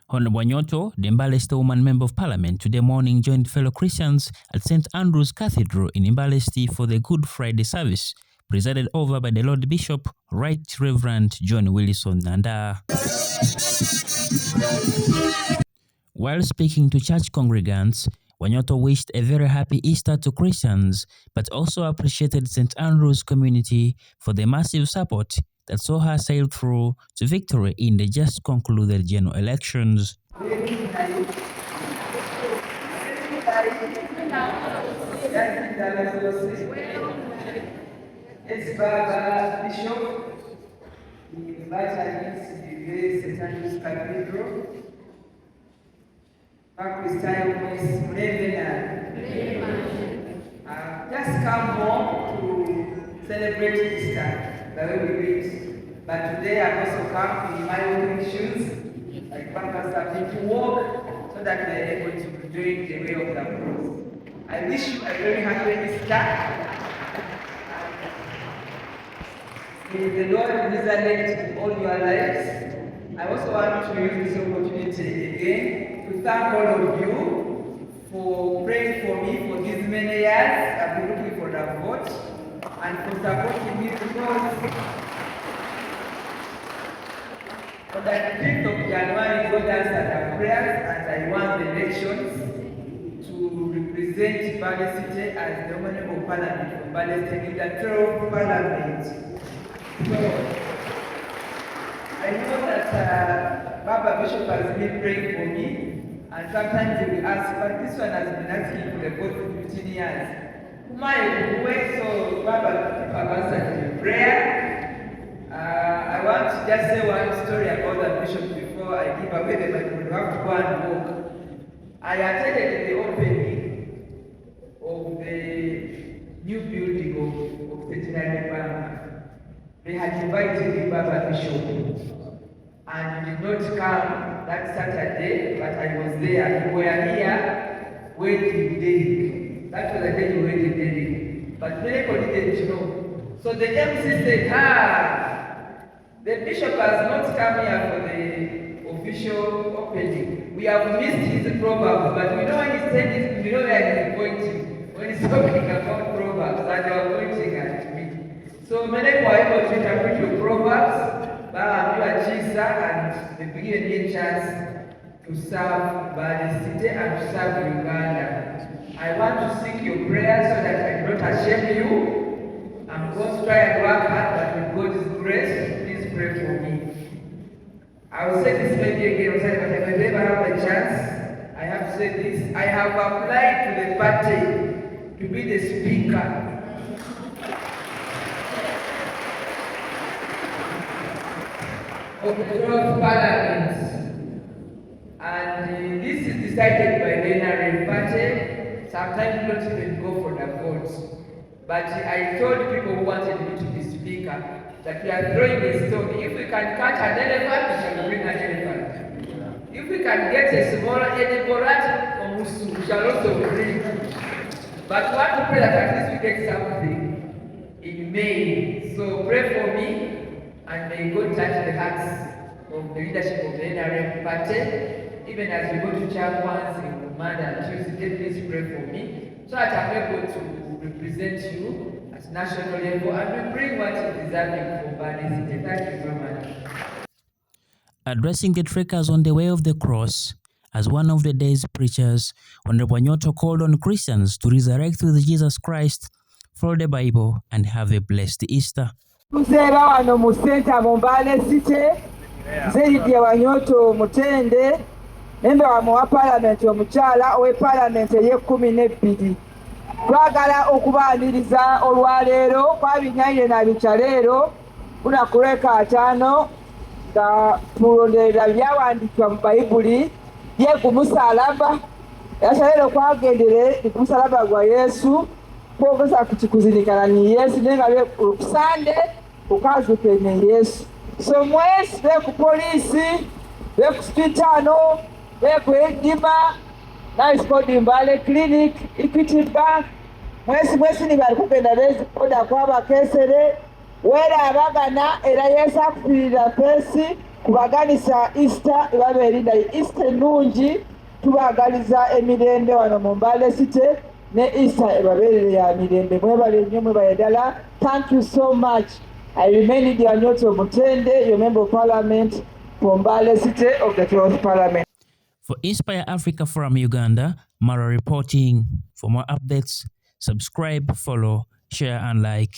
Honorable Nyoto, the Mbale City Woman Member of Parliament, today morning joined fellow Christians at St. Andrew's Cathedral in Mbale City for the Good Friday service, presided over by the Lord Bishop, Right Reverend John Willison Nanda. While speaking to church congregants, Wanyoto wished a very happy Easter to Christians, but also appreciated St. Andrew's community for the massive support that saw her sail through to victory in the just concluded general elections. Bishop, we invite us to the St. Andrew's Cathedral. Just come home to celebrate Easter, the way we read. But today I've also come in my own shoes, like Pastor to walk so that they're able to be doing the way of the cross. I wish you a very happy Easter. May the Lord resurrect all your lives. I also want to use this opportunity again to thank all of you for praying for me for these many years. I've been looking for the vote and for supporting me because on the 5th of January, God answered our prayers and I won the elections to represent Mbale City as the Honorable Parliament for Mbale City in the 12th Parliament. So, I know that Baba Bishop has been praying for me, and sometimes he will ask, but this one has been asking for the vote for 15 years. So Baba has answered the prayer. I want to just say one story about the Bishop before I give away the microphone. You have to go and walk. I attended the opening of the new building of Centenary Bank. They had invited the Baba Bishop. And you did not come that Saturday, but I was there. You were here waiting daily. That was the day you waited daily. But many people didn't know. So the MC said, the bishop has not come here for the official opening. We have missed his proverbs, but we know when he's saying this, we know where he's pointing. When he's talking about proverbs, and they are pointing at me. So many people are able to interpret your proverbs. And they give me a chance to serve Mbale City and to serve Uganda. I want to seek your prayers so that I don't ashame you. I'm going to try and work hard, but with God's grace, please pray for me. I will say this maybe again, but if I never have a chance, I have to say this. I have applied to the party to be the speaker. Of the 12th Parliament, and this is decided by the NRM party. Sometimes we don't even go for the votes. But I told people who wanted me to be speaker that we are throwing a stone. If we can catch an elephant, we shall bring an elephant. If we can get a smaller edible rat, we shall also bring. But we want to pray that at least we get something in May. So pray for me. And may God touch the hearts of the leadership of the NRM party. Even as we go to church once in Monday and Tuesday, please pray for me so that I'm able to represent you at national level and we bring what is deserving for Mbale City. Thank you very much. Addressing the trekkers on the way of the cross, as one of the day's preachers, Honorable Nyoto called on Christians to resurrect with Jesus Christ, follow the Bible, and have a blessed Easter. Tuzeera wano mu senta mu Mbale City, Lydia Wanyoto Mutende, member wa Parliament omukyala owe Parliament ey'e12. Twagala okubaaniriza olwaleero kwabinyaire na bikyaleero lunaku lw'Ekaataano nga tulonderera byawandiikibwa mu Bayibuli ye ku musalaba. Era kwagendere ku musalaba gwa Yesu kwogeza kuti kuzirikana ni Yesu nenga Sunday ukazuke ni Yesu. So mwesi ku polisi ku Sitano ku Edima na iskodi Mbale Clinic Equity Bank mwesi ni bali kugenda bezi oda kwa bakesere wera abagana era Yesu akufirira pesi kubaganisa Easter ebabeerinda Easter ennungi tubagaliza emirembe wano mu Mbale City ne Easter ebabeerere ya mirembe mwebale nnyo mwebale ddala. Thank you so much. I remain Dyanyoto Mutende, your member of parliament for Mbale City of the 12th Parliament. For Inspire Africa from Uganda, Mara reporting. For more updates, subscribe, follow, share and like.